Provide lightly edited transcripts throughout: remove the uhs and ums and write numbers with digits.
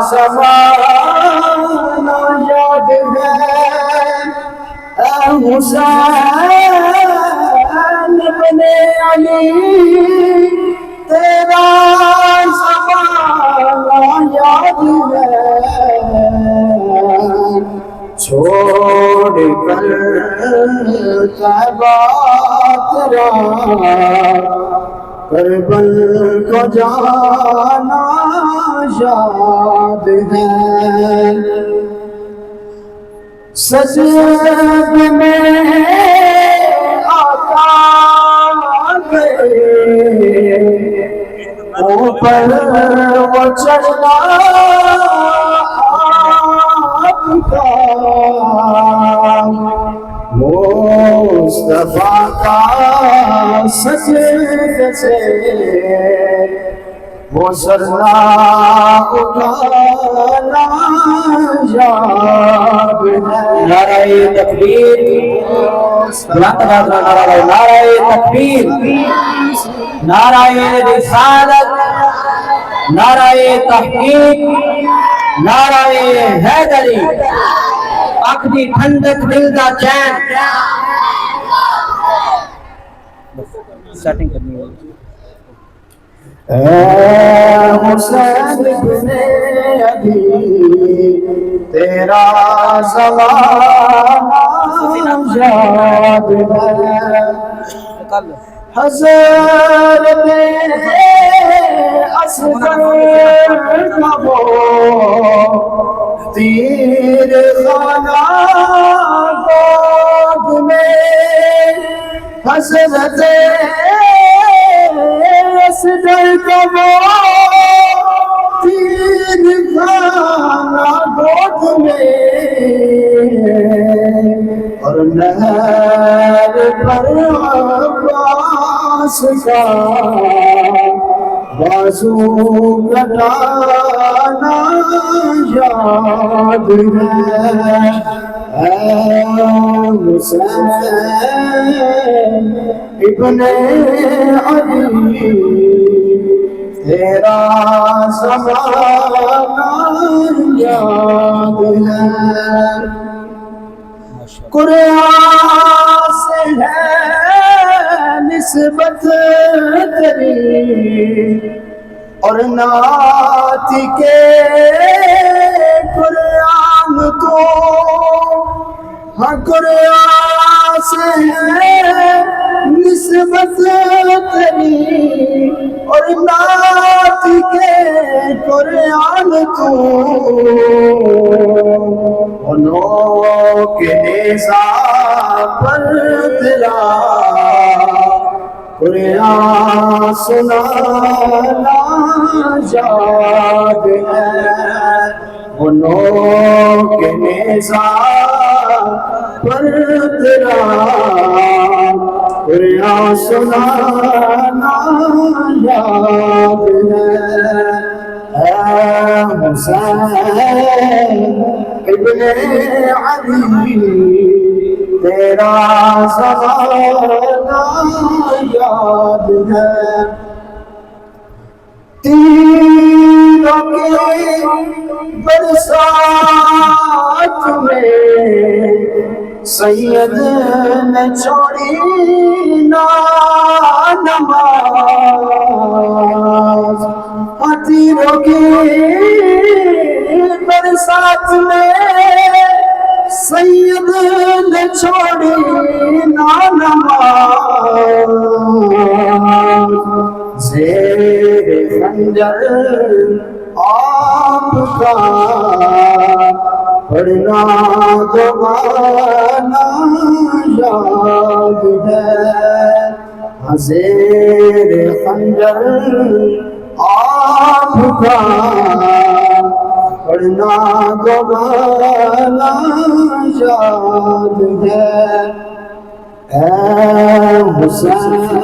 زمانہ یاد ہے اے حسین ابن علی تیرا زمانہ یاد ہے چھوڑ کر کعبہ تیرا کربل کو جانا یاد ہے سجد میں آقا گئے اوپر وہ چڑھنا آپ کا مصطفیٰ کا سجد سے وہ سرنا اٹھانا یاد ہے نعرہ تکبیر نعرہ تکبیر نعرہ رسالت نعرہ تحقیق نعرہ حیدری اکھ دی ٹھنڈک دل دا چین سیٹنگ کرنی ہے اے حسین ابن علی تیرا زمانہ یاد ہے حضرت اصغر کا وہ تیر خانہ گود میں حضرت اصغر کا وہ تیر خانہ گود میں اور نہر پر عباس کا بازو کٹانا یاد ہے اے حسین ابن علی تیرا زمانہ یاد ہے قرآن سے ہے نسبت تیری اور نعت کے قرآن تو ہاں قرآن سے ہے نسبت تیری اور نعت کے قرآن تو انہوں کے نیزہ پر تیرا قرآن سنانا یاد ہے انہوں کے نیزہ پر تیرا قرآن سنانا یاد ہے اے حسین ابن علی تیرا زمانہ یاد ہے تیروں کے برسات میں سید نے چھوڑی نا نماز تیروں کی برسات میں سید نے چھوڑی نا نماز زیر خنجر آپ کا پڑھنا دوبارہ یاد ہے زیر خنجر آپ کا پڑھنا دوبارہ یاد ہے اے حسین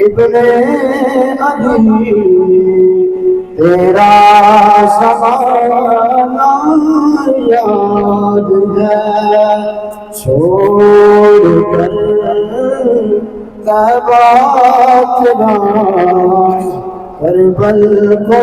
ابن علی تیرا زمانہ یاد ہے چھوڑ کر کعبہ تیرا کربل کو